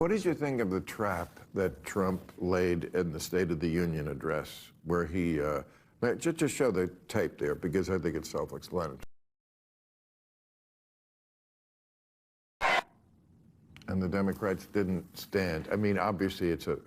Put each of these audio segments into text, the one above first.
What did you think of the trap that Trump laid in the State of the Union address, where he, just show the tape there, because I think it's self-explanatory. And the Democrats didn't stand. I mean, obviously, it's a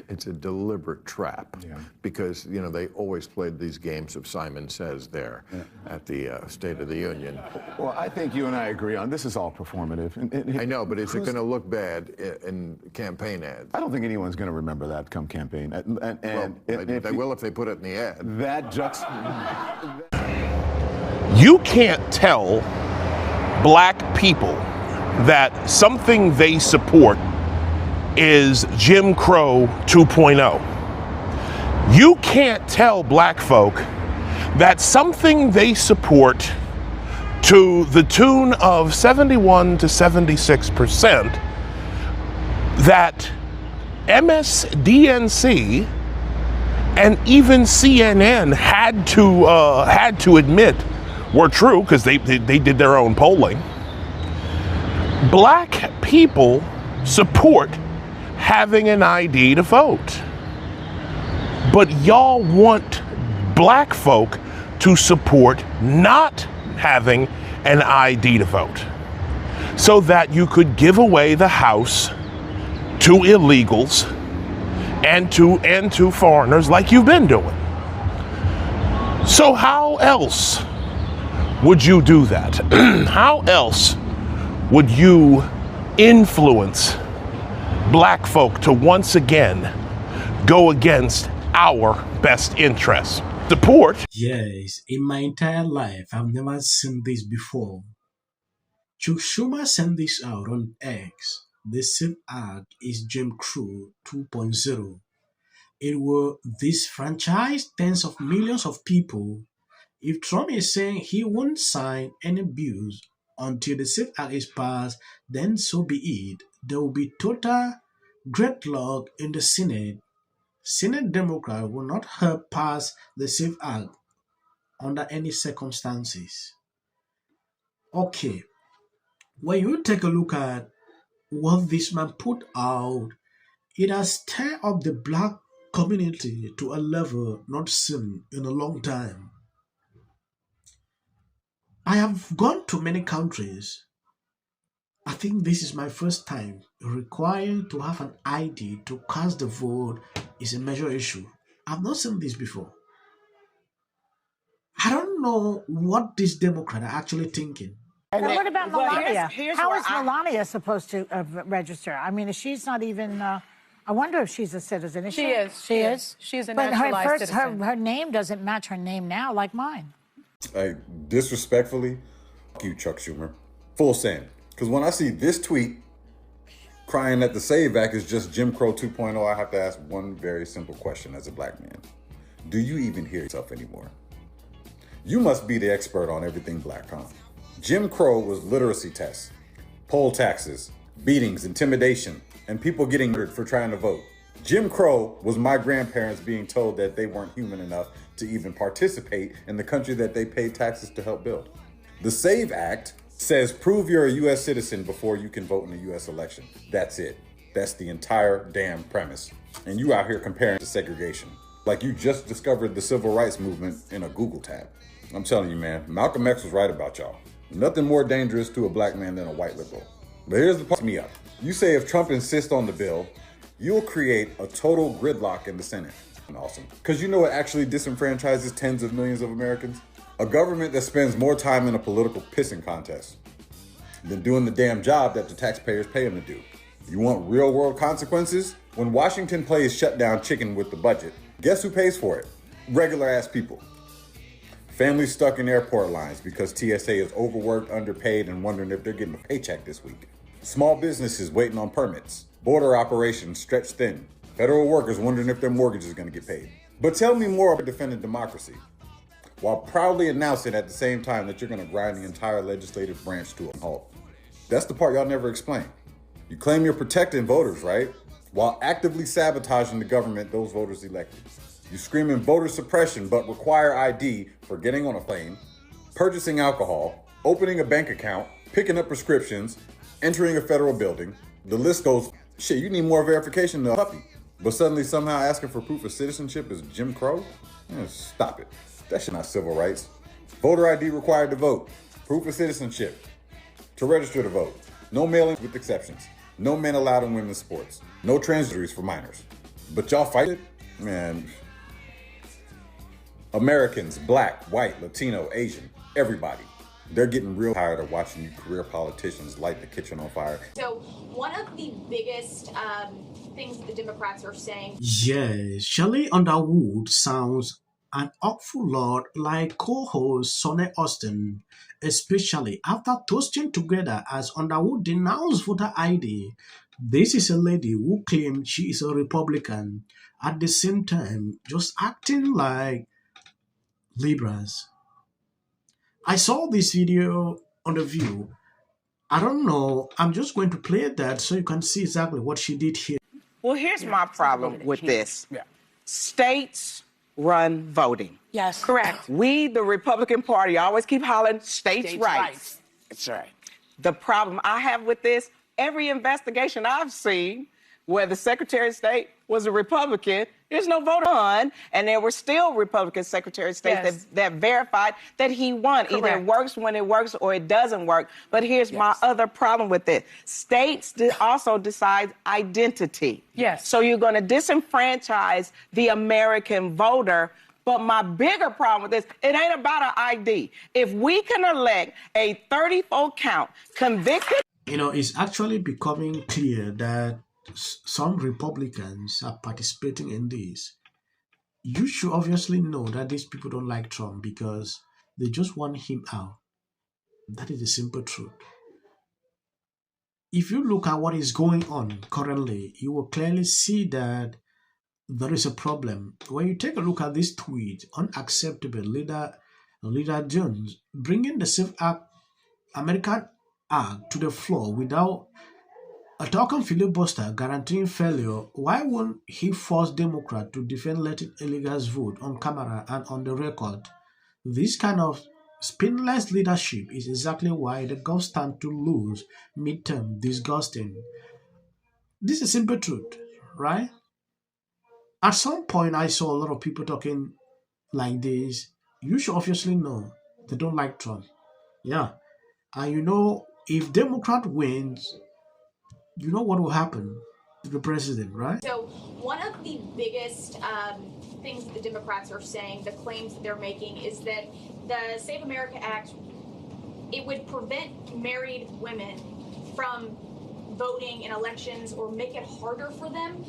it's a deliberate trap, because they always played these games of Simon Says there at the State of the Union. Well, I think you and I agree on this is all performative. I know, but is it going to look bad in campaign ads? I don't think anyone's going to remember that come campaign. They will if they put it in the ad. You can't tell black people that something they support is Jim Crow 2.0. You can't tell black folk that something they support to the tune of 71 to 76%, that MSDNC and even CNN had to admit were true, because they did their own polling. Black people support having an ID to vote. But y'all want black folk to support not having an ID to vote, so that you could give away the House to illegals and to foreigners like you've been doing. So how else would you do that? How else would you influence black folk to once again go against our best interests? Support. Yes, in my entire life, I've never seen this before. Chuck Schumer sent this out on X. The SAFE Act is Jim Crow 2.0. It will disenfranchise tens of millions of people. If Trump is saying he won't sign any bills until the SAFE Act is passed, then so be it. There will be total gridlock in the Senate. Senate Democrats will not help pass the SAFE Act under any circumstances. Okay, when you take a look at what this man put out, it has stirred up the black community to a level not seen in a long time. I have gone to many countries. I think this is my first time required to have an ID to cast the vote is a major issue. I've not seen this before. I don't know what these Democrats are actually thinking. And what about Melania? How is Melania supposed to register? I mean, she's not even. I wonder if she's a citizen. Is she? She is. She is. She's a but naturalized citizen. Her name doesn't match her name now, like mine. Disrespectfully, fuck you, Chuck Schumer. Full send. Because when I see this tweet crying that the SAVE Act is just Jim Crow 2.0, I have to ask one very simple question as a black man. Do you even hear yourself anymore? You must be the expert on everything black, huh? Jim Crow was literacy tests, poll taxes, beatings, intimidation, and people getting murdered for trying to vote. Jim Crow was my grandparents being told that they weren't human enough to even participate in the country that they paid taxes to help build. The SAVE Act says prove you're a U.S. citizen before you can vote in a U.S. election. That's it. That's the entire damn premise. And you out here comparing to segregation, like you just discovered the civil rights movement in a Google tab. I'm telling you, man, Malcolm X was right about y'all. Nothing more dangerous to a black man than a white liberal. But here's the part me up. You say if Trump insists on the bill, you'll create a total gridlock in the Senate. Awesome. Because you know it actually disenfranchises tens of millions of Americans? A government that spends more time in a political pissing contest than doing the damn job that the taxpayers pay them to do. You want real world consequences? When Washington plays shutdown chicken with the budget, guess who pays for it? Regular ass people. Families stuck in airport lines because TSA is overworked, underpaid, and wondering if they're getting a paycheck this week. Small businesses waiting on permits. Border operations stretched thin. Federal workers wondering if their mortgage is going to get paid. But tell me more about defending democracy, while proudly announcing at the same time that you're going to grind the entire legislative branch to a halt. That's the part y'all never explain. You claim you're protecting voters, right? While actively sabotaging the government those voters elected. You screaming voter suppression, but require ID for getting on a plane, purchasing alcohol, opening a bank account, picking up prescriptions, entering a federal building. The list goes Shit, you need more verification than a puppy. But suddenly somehow asking for proof of citizenship is Jim Crow? Stop it. That shit not civil rights. Voter ID required to vote. Proof of citizenship. To register to vote. No mailing with exceptions. No men allowed in women's sports. No transgenderies for minors. But y'all fight it? Man. Americans, black, white, Latino, Asian, everybody. They're getting real tired of watching you career politicians light the kitchen on fire. So one of the biggest things that the Democrats are saying. Yes, Sheryl Underwood sounds an awful lot like co-host Sonny Austin, especially after toasting together as Underwood denounced voter ID. This is a lady who claimed she is a Republican, at the same time just acting like liberals. I saw this video on The View. I don't know. I'm just going to play that so you can see exactly what she did here. Well, here's my problem with this. States run voting. Yes. Correct. We, the Republican Party, always keep hollering states' rights. That's right. The problem I have with this, every investigation I've seen where the Secretary of State was a Republican, there's no vote on, and there were still Republican Secretary of State that verified that he won. Correct. Either it works when it works or it doesn't work. But here's my other problem with it. States also decide identity. Yes. So you're going to disenfranchise the American voter. But my bigger problem with this, it ain't about an ID. If we can elect a 34 count convicted. You know, it's actually becoming clear that some Republicans are participating in this. You should obviously know that these people don't like Trump because they just want him out. That is the simple truth. If you look at what is going on currently, you will clearly see that there is a problem. When you take a look at this tweet, unacceptable, Leader Jones, bringing the Safe Act, American Act to the floor without a token filibuster guaranteeing failure, why won't he force Democrats to defend letting illegals vote on camera and on the record? This kind of spineless leadership is exactly why the Gulf stand to lose midterm. Disgusting. This is simple truth, right? At some point, I saw a lot of people talking like this. You should obviously know they don't like Trump. Yeah. And you know, if Democrat wins, you know what will happen to the president, right? So one of the biggest things that the Democrats are saying, the claims that they're making, is that the Save America Act, it would prevent married women from voting in elections or make it harder for them.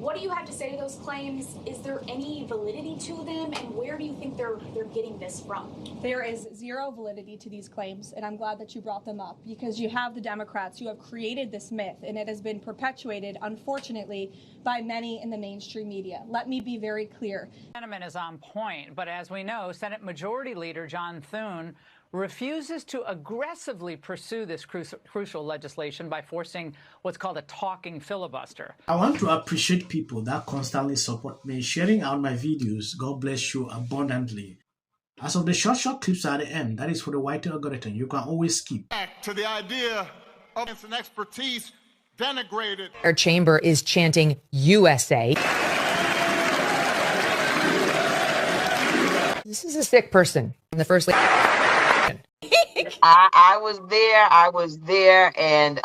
What do you have to say to those claims? Is there any validity to them, and where do you think they're getting this from? There is zero validity to these claims, and I'm glad that you brought them up because you have the Democrats who have created this myth, and it has been perpetuated, unfortunately, by many in the mainstream media. Let me be very clear. The sentiment is on point, but as we know, Senate Majority Leader John Thune refuses to aggressively pursue this crucial legislation by forcing what's called a talking filibuster. I want to appreciate people that constantly support me, sharing out my videos. God bless you abundantly. As of the short clips at the end, that is for the white algorithm. You can always skip. Back to the idea of an expertise denigrated. Our chamber is chanting USA. This is a sick person. The first lady. I was there, and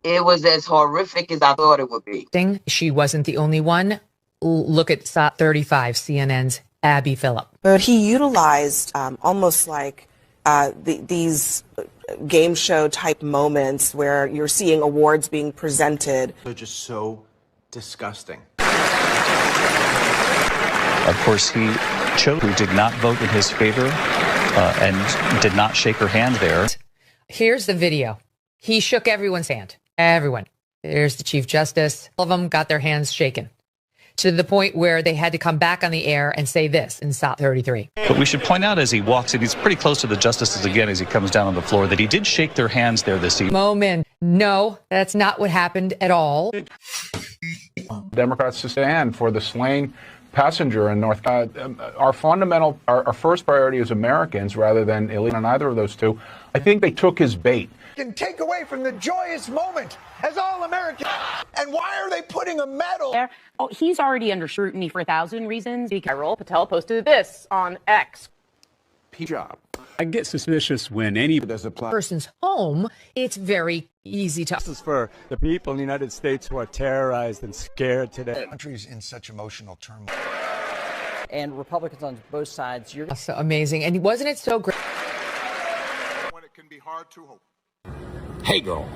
it was as horrific as I thought it would be. She wasn't the only one. Look at SOT 35, CNN's Abby Phillip. But he utilized almost like these game show type moments where you're seeing awards being presented. They're just so disgusting. Of course, he chose who did not vote in his favor and did not shake her hand there. Here's the video. He shook everyone's hand. Everyone. There's the Chief Justice. All of them got their hands shaken to the point where they had to come back on the air and say this in SOT 33. But we should point out as he walks in, he's pretty close to the justices again as he comes down on the floor, that he did shake their hands there this evening. Moment. No, that's not what happened at all. Democrats to stand for the slain passenger in North. Our first priority is Americans rather than illegal on either of those two. I think they took his bait. Can take away from the joyous moment as all Americans. And why are they putting a medal? Oh, he's already under scrutiny for 1,000 reasons. Viral Patel posted this on X. Job. I get suspicious when any person's home, it's very easy to. This is for the people in the United States who are terrorized and scared today. The country's in such emotional turmoil. And Republicans on both sides. You're so amazing. And wasn't it so great? When it can be hard to hope. Hey, girl.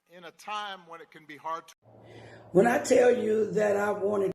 In a time when it can be hard to. When I tell you that I wanted